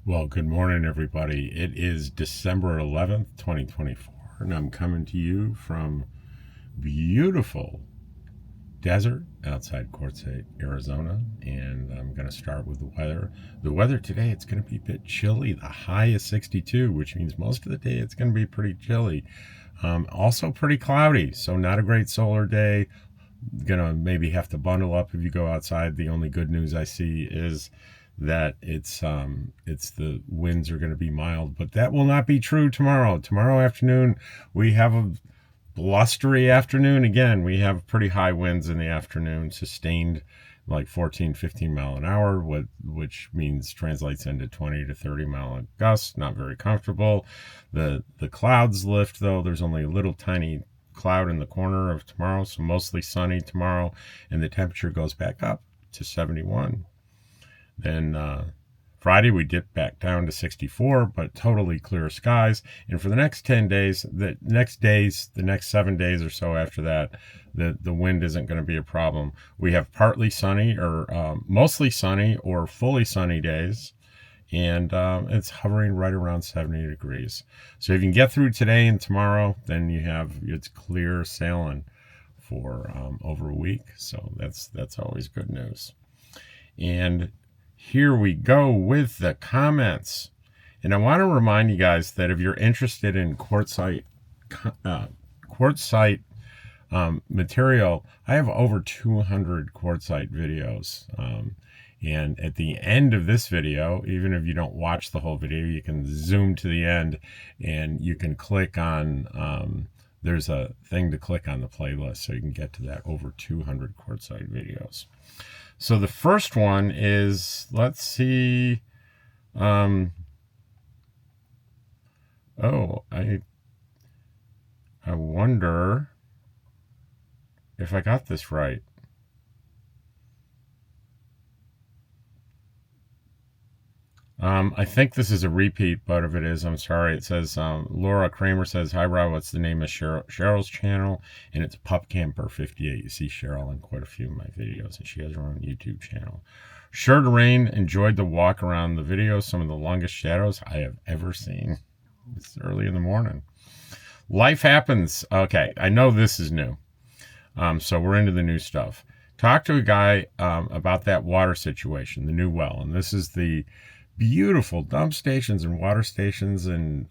Well, good morning, everybody. It is December 11th, 2024, and I'm coming to you from beautiful desert outside Quartzsite, Arizona. And I'm going to start with the weather. The weather today, it's going to be a bit chilly. The high is 62, which means most of the day it's going to be pretty chilly. Also pretty cloudy, so not a great solar day. Gonna maybe have to bundle up if you go outside. The only good news I see is that it's the winds are going to be mild, but that will not be true tomorrow. Tomorrow afternoon we have a blustery afternoon again. We have pretty high winds in the afternoon, sustained like 14, 15 mile an hour, which means translates into 20 to 30 mile gusts. Not very comfortable. The clouds lift though. There's only a little tiny cloud in the corner of tomorrow, so mostly sunny tomorrow, and the temperature goes back up to 71. Then Friday we dip back down to 64, but totally clear skies. And for the next 10 days, the next 7 days or so after that, the wind isn't going to be a problem. We have partly sunny or mostly sunny or fully sunny days, and it's hovering right around 70 degrees. So if you can get through today and tomorrow, then it's clear sailing for over a week. So that's always good news. And here we go with the comments. And I want to remind you guys that if you're interested in quartzite material, I have over 200 quartzite videos. And at the end of this video, even if you don't watch the whole video, you can zoom to the end and you can click on, there's a thing to click on the playlist so you can get to that over 200 quartzite videos. So the first one is, let's see. Oh, I wonder if I got this right. I think this is a repeat, but if it is, I'm sorry. It says, Laura Kramer says, hi, Rob, what's the name of Cheryl's channel? And it's Pup Camper 58. You see Cheryl in quite a few of my videos, and she has her own YouTube channel. Sure to rain. Enjoyed the walk around the video. Some of the longest shadows I have ever seen. It's early in the morning. Life happens. Okay, I know this is new. So we're into the new stuff. Talk to a guy about that water situation, the new well. And this is the beautiful dump stations and water stations and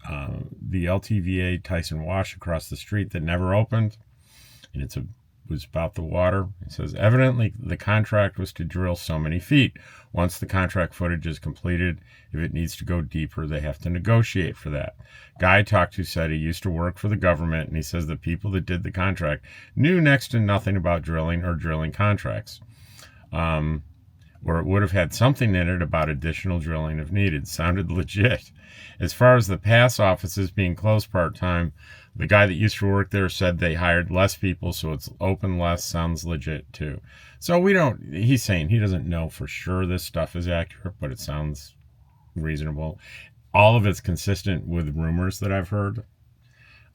the LTVA Tyson Wash across the street that never opened. And was about the water. It says, evidently the contract was to drill so many feet. Once the contract footage is completed, if it needs to go deeper, they have to negotiate for that. Guy I talked to said he used to work for the government, and he says the people that did the contract knew next to nothing about drilling or drilling contracts. Or it would have had something in it about additional drilling if needed. Sounded legit. As far as the pass offices being closed part-time, the guy that used to work there said they hired less people, so it's open less. Sounds legit too. So he's saying he doesn't know for sure this stuff is accurate, but it sounds reasonable. All of it's consistent with rumors that I've heard.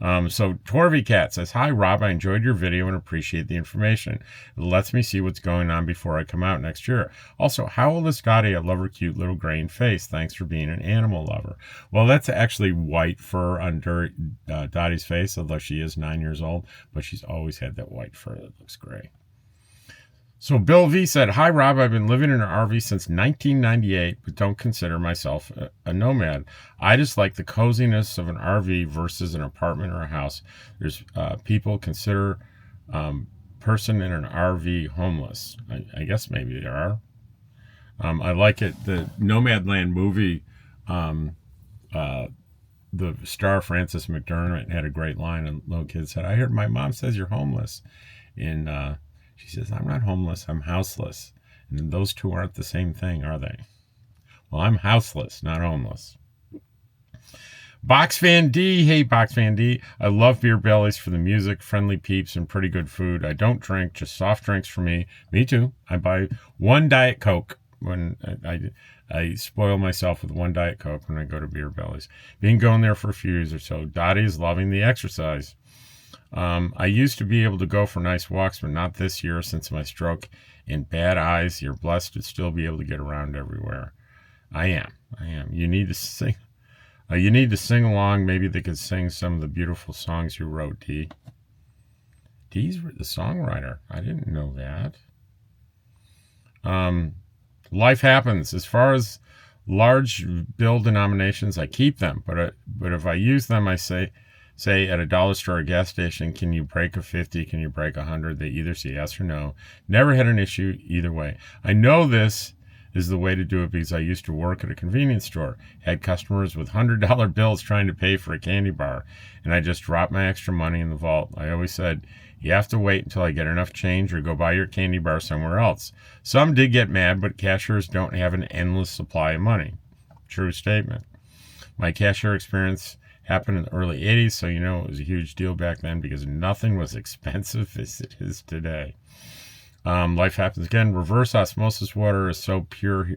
So Torvy Cat says, hi, Rob. I enjoyed your video and appreciate the information. It lets me see what's going on before I come out next year. Also, how old is Dottie? I love her cute little grain face. Thanks for being an animal lover. Well, that's actually white fur on Dottie's face, although she is 9 years old, but she's always had that white fur that looks gray. So Bill V said, hi, Rob. I've been living in an RV since 1998, but don't consider myself a nomad. I just like the coziness of an RV versus an apartment or a house. There's people consider person in an RV homeless. I guess maybe there are. I like it. The Nomadland movie, the star Frances McDermott had a great line, and little kid said, I heard my mom says you're homeless. And she says, I'm not homeless, I'm houseless. And those two aren't the same thing, are they? Well, I'm houseless, not homeless. Box Fan D. Hey, Box Fan D. I love Beer Bellies for the music, friendly peeps, and pretty good food. I don't drink, just soft drinks for me. Me too. I buy one Diet Coke when I spoil myself with one Diet Coke when I go to Beer Bellies. Been going there for a few years or so. Dottie is loving the exercise. I used to be able to go for nice walks, but not this year since my stroke and bad eyes. You're blessed to still be able to get around everywhere. I am. You need to sing. You need to sing along. Maybe they could sing some of the beautiful songs you wrote, D. D's the songwriter. I didn't know that. Life happens. As far as large bill denominations, I keep them. But if I use them, I say at a dollar store or gas station, can you break a 50? Can you break 100? They either say yes or no. Never had an issue either way. I know this is the way to do it because I used to work at a convenience store. Had customers with $100 bills trying to pay for a candy bar, and I just dropped my extra money in the vault. I always said, you have to wait until I get enough change or go buy your candy bar somewhere else. Some did get mad, but cashiers don't have an endless supply of money. True statement. My cashier experience happened in the early 80s, so you know it was a huge deal back then because nothing was expensive as it is today. Life happens again. Reverse osmosis water is so pure.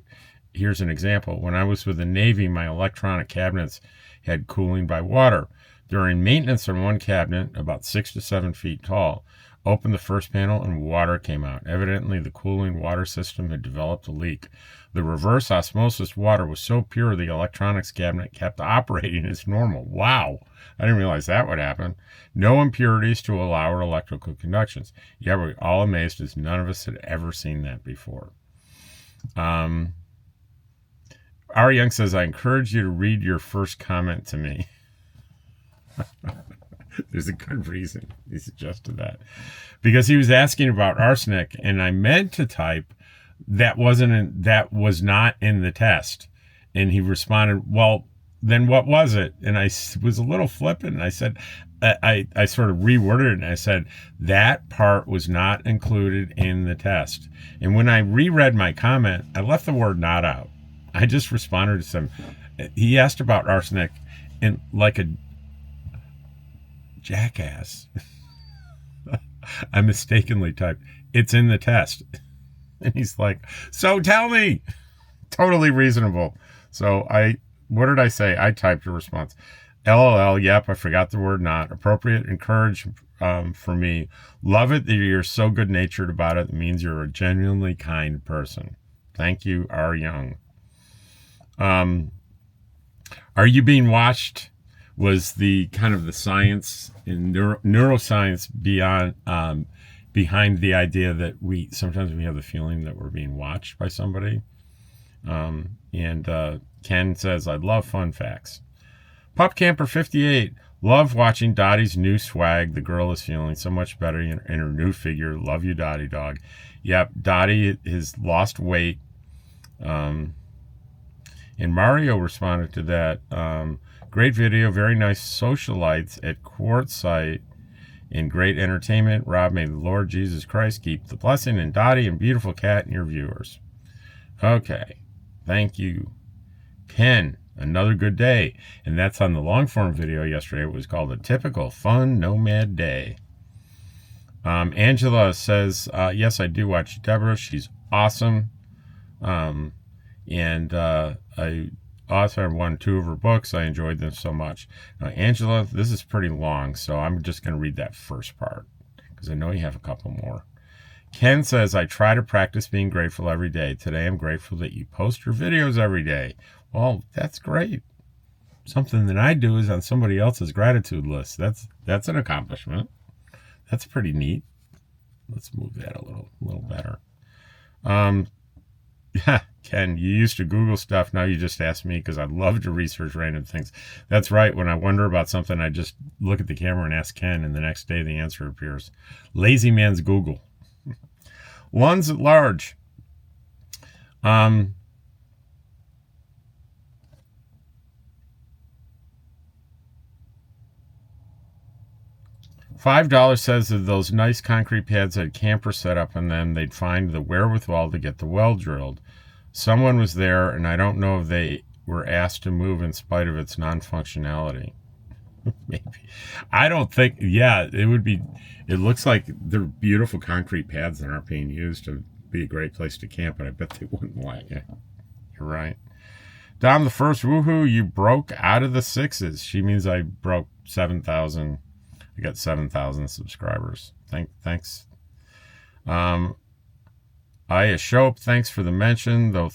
Here's an example. When I was with the Navy, my electronic cabinets had cooling by water. During maintenance on one cabinet, about 6 to 7 feet tall, opened the first panel and water came out. Evidently, the cooling water system had developed a leak. The reverse osmosis water was so pure the electronics cabinet kept operating as normal. Wow, I didn't realize that would happen. No impurities to allow our electrical conductions. Yeah, we're all amazed as none of us had ever seen that before. R. Young says, I encourage you to read your first comment to me. There's a good reason he suggested that. Because he was asking about arsenic, and I meant to type that was not in the test. And he responded, well, then what was it? And I was a little flippant. And I said, I sort of reworded it, and I said, that part was not included in the test. And when I reread my comment, I left the word not out. I just responded to him. He asked about arsenic, and like a jackass, I mistakenly typed, it's in the test. And he's like, so tell me. Totally reasonable. So what did I say? I typed a response. LOL, yep, I forgot the word not. Appropriate, encourage for me. Love it that you're so good-natured about it. It means you're a genuinely kind person. Thank you, R. Young. Are you being watched? Was the kind of the science in neuroscience behind the idea that sometimes we have the feeling that we're being watched by somebody. And Ken says, I love fun facts. Pup Camper 58, love watching Dottie's new swag. The girl is feeling so much better in her new figure. Love you, Dottie dog. Yep, Dottie has lost weight. And Mario responded to that. Great video, very nice socialites at Quartzsite, and great entertainment. Rob, may the Lord Jesus Christ keep the blessing and Dottie and beautiful cat and your viewers. Okay, thank you, Ken. Another good day. And that's on the long form video yesterday. It was called A Typical Fun Nomad Day. Angela says, yes, I do watch Deborah. She's awesome. And I authored 1 or 2 of her books. I enjoyed them so much. Now, Angela, this is pretty long, so I'm just going to read that first part because I know you have a couple more. Ken says, I try to practice being grateful every day. Today, I'm grateful that you post your videos every day. Well, that's great. Something that I do is on somebody else's gratitude list. That's an accomplishment. That's pretty neat. Let's move that a little better. Yeah, Ken, you used to Google stuff. Now you just ask me because I love to research random things. That's right. When I wonder about something, I just look at the camera and ask Ken, and the next day the answer appears. Lazy man's Google. Lunds at large. $5 says that those nice concrete pads had camper set up on them, they'd find the wherewithal to get the well drilled. Someone was there, and I don't know if they were asked to move in spite of its non-functionality. Maybe. I don't think, yeah, it would be, it looks like they're beautiful concrete pads that aren't being used to be a great place to camp, but I bet they wouldn't like it. You're right. Dom the first, woohoo, you broke out of the 6s. She means I broke 7,000. I got 7,000 subscribers. Thanks. Aya Shope, thanks for the mention. Though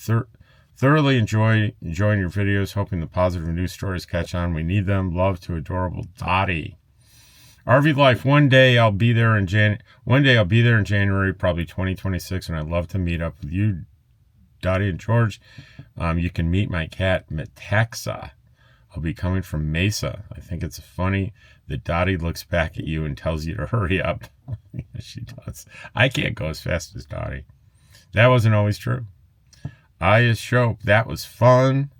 Thoroughly enjoying your videos. Hoping the positive news stories catch on. We need them. Love to adorable Dottie. RV Life. One day I'll be there in January, probably 2026, and I'd love to meet up with you, Dottie and George. You can meet my cat Metaxa. I'll be coming from Mesa. I think it's funny that Dottie looks back at you and tells you to hurry up. Yes, she does. I can't go as fast as Dottie. That wasn't always true. Aya Shope, that was fun.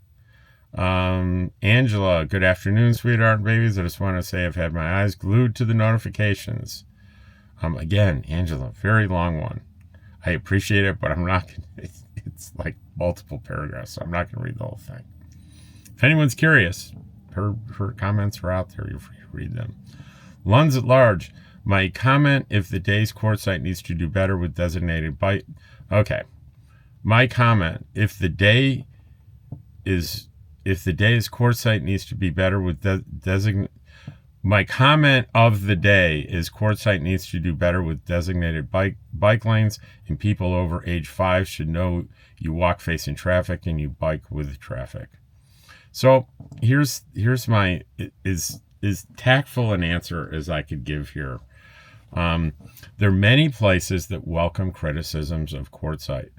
Angela, good afternoon, sweetheart babies. I just want to say I've had my eyes glued to the notifications. Again, Angela, very long one. I appreciate it, but I'm not. It's like multiple paragraphs, so I'm not going to read the whole thing. If anyone's curious, her comments are out there. You're free to read them. Lunds at large. My comment: if the day's Quartzsite needs to do better with designated bite. Okay. My comment: if the day is Quartzsite needs to be better with designated. My comment of the day is Quartzsite needs to do better with designated bike lanes, and people over age 5 should know you walk facing traffic and you bike with traffic. So here's my is tactful an answer as I could give here. There are many places that welcome criticisms of Quartzsite.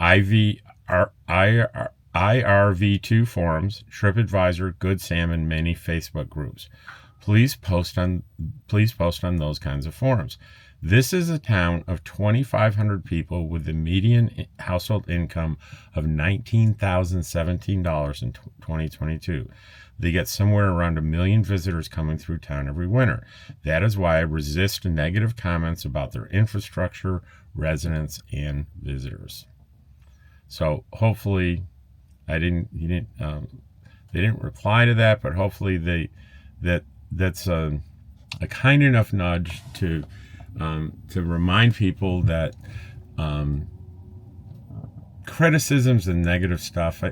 IRV2 forums, TripAdvisor, Good Sam, and many Facebook groups. Please post on those kinds of forums. This is a town of 2,500 people with the median household income of $19,017 in 2022. They get somewhere around 1 million visitors coming through town every winter. That is why I resist negative comments about their infrastructure, residents, and visitors. So hopefully, they didn't reply to that, but hopefully that's a kind enough nudge to remind people that criticisms and negative stuff. I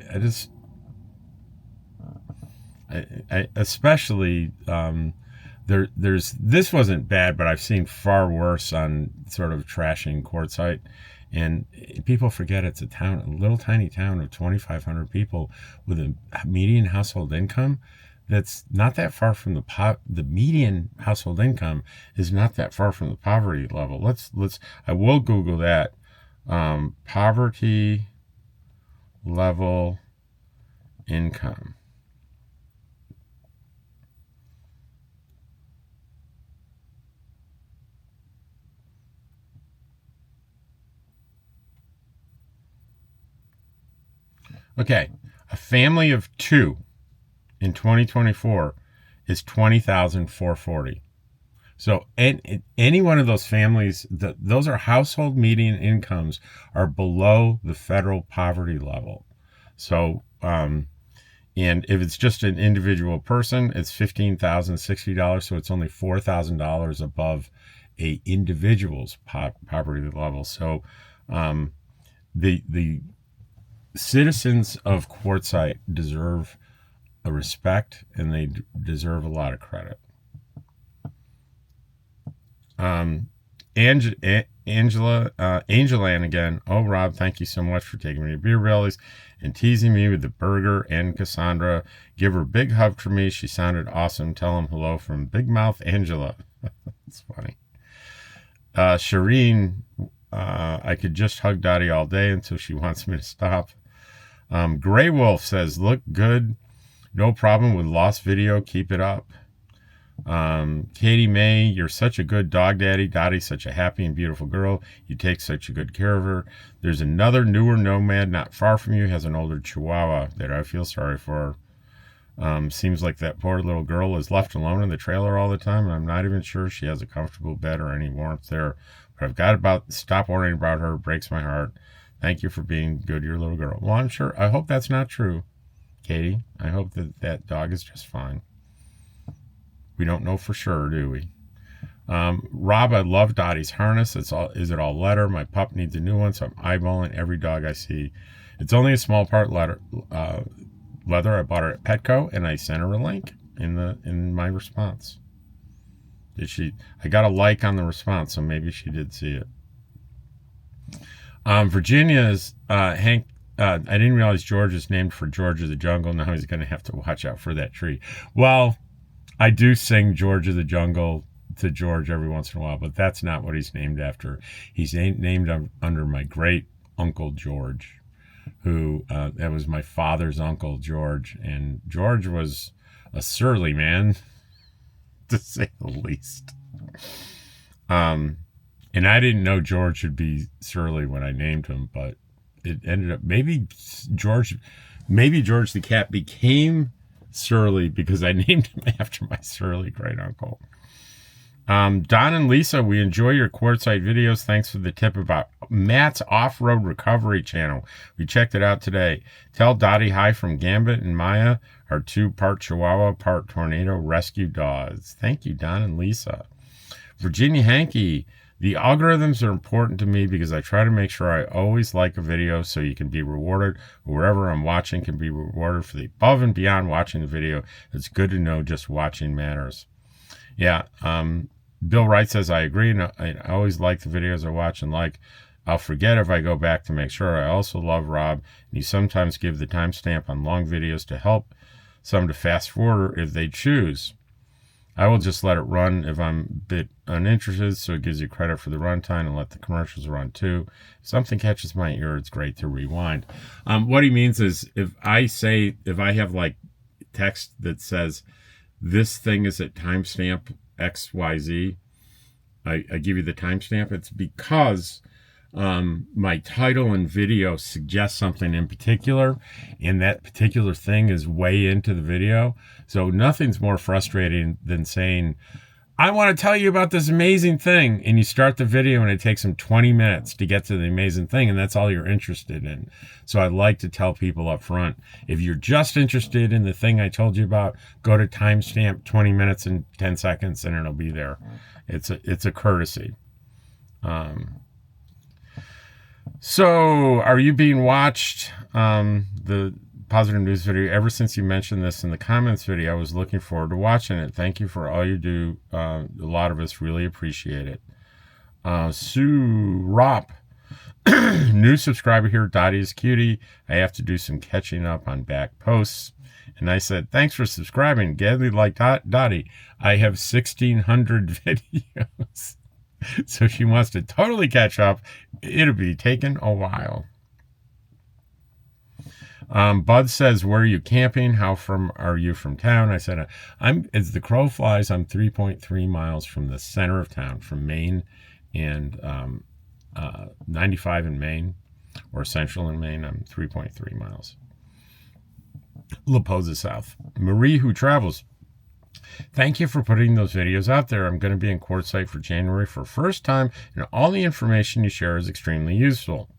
especially there's this wasn't bad, but I've seen far worse on sort of trashing Quartzsite. And people forget it's a little tiny town of 2,500 people with a median household income that's not that far from the median household income is not that far from the poverty level. I will Google that. Poverty level income. Okay, a family of 2 in 2024 is $20,440. So any one of those families, those are household median incomes are below the federal poverty level. So, and if it's just an individual person, it's $15,060. So it's only $4,000 above a individual's poverty level. So, the citizens of Quartzsite deserve a respect, and they deserve a lot of credit. Angelan again. Oh, Rob, thank you so much for taking me to Beer Bellies and teasing me with the burger. And Cassandra, give her a big hug for me. She sounded awesome. Tell him hello from Big Mouth Angela. It's funny. Shireen, I could just hug Dottie all day until she wants me to stop. Gray Wolf says, look good. No problem with lost video. Keep it up. Katie May, you're such a good dog daddy. Dottie's such a happy and beautiful girl. You take such a good care of her. There's another newer nomad not far from you, has an older chihuahua that I feel sorry for. Seems like that poor little girl is left alone in the trailer all the time, and I'm not even sure she has a comfortable bed or any warmth there. But I've got to stop worrying about her. It breaks my heart. Thank you for being good to your little girl. Well, I hope that's not true, Katie. I hope that dog is just fine. We don't know for sure, do we? Rob, I love Dottie's harness. Is it all leather? My pup needs a new one, so I'm eyeballing every dog I see. It's only a small part leather. I bought her at Petco, and I sent her a link in my response. I got a like on the response, so maybe she did see it. Virginia's Hank I didn't realize George is named for George of the Jungle. Now he's going to have to watch out for that tree. Well, I do sing George of the Jungle to George every once in a while, but that's not what he's named after. He's named under my great uncle George, who that was my father's uncle George, and George was a surly man, to say the least. And I didn't know George would be surly when I named him, but it ended up maybe George the cat became surly because I named him after my surly great uncle. Don and Lisa, we enjoy your Quartzsite videos. Thanks for the tip about Matt's off-road recovery channel. We checked it out today. Tell Dottie hi from Gambit and Maya, our 2-part Chihuahua, part tornado rescue dogs. Thank you, Don and Lisa. Virginia Hankey, the algorithms are important to me because I try to make sure I always like a video so you can be rewarded. Wherever I'm watching can be rewarded for the above and beyond watching the video. It's good to know just watching matters. Yeah, Bill Wright says, I agree, and I always like the videos I watch and like. I'll forget if I go back to make sure. I also love Rob, and he sometimes gives the timestamp on long videos to help some to fast forward if they choose. I will just let it run if I'm a bit uninterested, so it gives you credit for the runtime and let the commercials run too. If something catches my ear, it's great to rewind. What he means is if I have like text that says, this thing is at timestamp XYZ, I give you the timestamp. It's because my title and video suggests something in particular, and that particular thing is way into the video. So nothing's more frustrating than saying, I want to tell you about this amazing thing, and you start the video and it takes them 20 minutes to get to the amazing thing, and that's all you're interested in. So I like to tell people up front, if you're just interested in the thing I told you about, go to timestamp 20 minutes and 10 seconds and it'll be there. It's a courtesy. So are you being watched? The positive news video, ever since you mentioned this in the comments video, I was looking forward to watching it. Thank you for all you do. A lot of us really appreciate it. Sue Rop, new subscriber here. Dottie is cutie. I have to do some catching up on back posts. And I said, thanks for subscribing. Gladly like Dottie. I have 1,600 videos. So she wants to totally catch up. It'll be taking a while. Bud says, where are you camping? How are you from town? I said, as the crow flies, I'm 3.3 miles from the center of town, from Maine and 95 in Maine, or Central in Maine. I'm 3.3 miles. La Posa South. Marie, who travels. Thank you for putting those videos out there. I'm going to be in Quartzsite for January for first time, and all the information you share is extremely useful.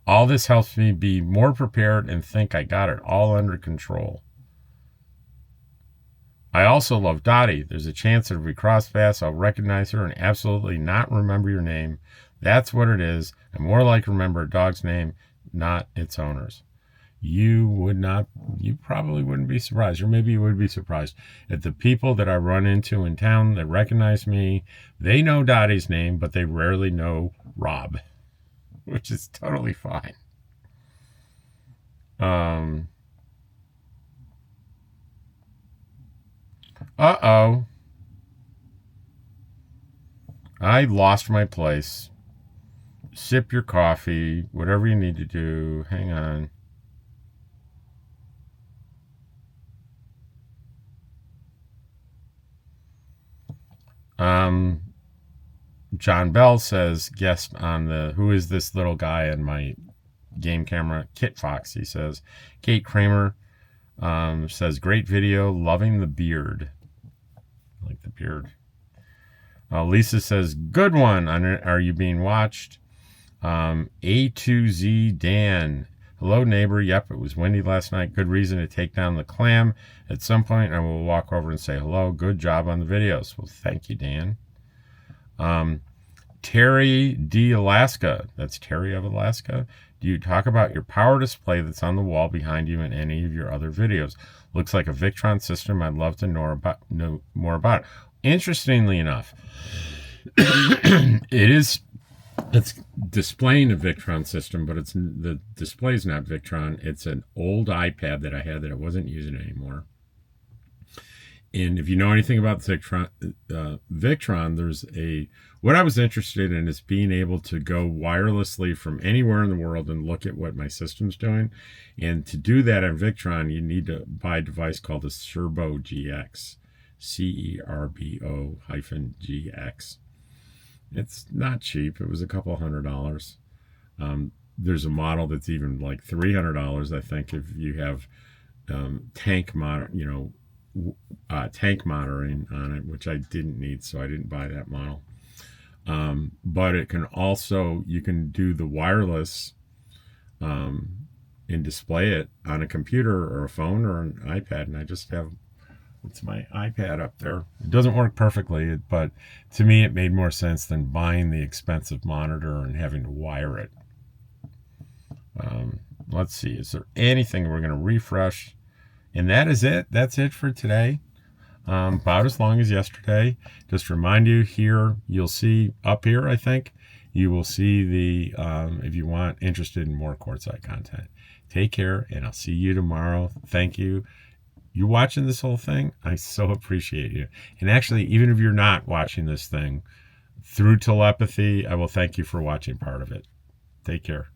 All this helps me be more prepared and think I got it all under control. I also love Dottie. There's a chance that if we cross paths, I'll recognize her and absolutely not remember your name. That's what it is. I more like remember a dog's name, not its owner's. You probably wouldn't be surprised, or maybe you would be surprised at the people that I run into in town that recognize me. They know Dottie's name, but they rarely know Rob, which is totally fine. Uh-oh. I lost my place. Sip your coffee, whatever you need to do. Hang on. John Bell says, guest on who is this little guy on my game camera? Kit Fox, he says. Kate Kramer says, great video, loving the beard. I like the beard. Lisa says, good one. Are you being watched? A2Z Dan. Hello, neighbor. Yep, it was windy last night. Good reason to take down the clam. At some point, I will walk over and say hello. Good job on the videos. Well, thank you, Dan. Terry D. Alaska. That's Terry of Alaska. Do you talk about your power display that's on the wall behind you in any of your other videos? Looks like a Victron system. I'd love to know more about it. Interestingly enough, it is It's displaying a Victron system, but the display's not Victron. It's an old iPad that I had that I wasn't using anymore. And if you know anything about Victron, there's what I was interested in is being able to go wirelessly from anywhere in the world and look at what my system's doing. And to do that on Victron, you need to buy a device called the Cerbo GX, CERBO-GX. It's not cheap. It was a couple $100. There's a model that's even like $300, I think, if you have tank monitoring on it, which I didn't need, so I didn't buy that model. But it can also, you can do the wireless and display it on a computer or a phone or an iPad. And I just have, it's my iPad up there. It doesn't work perfectly, but to me it made more sense than buying the expensive monitor and having to wire it. Let's see, is there anything we're going to refresh? And that is it. That's it for today. About as long as yesterday. Just remind you here, you'll see up here, I think, you will see the, if you want, interested in more Quartzsite content. Take care, and I'll see you tomorrow. Thank you. You're watching this whole thing. I so appreciate you. And actually, even if you're not watching this thing, through telepathy, I will thank you for watching part of it. Take care.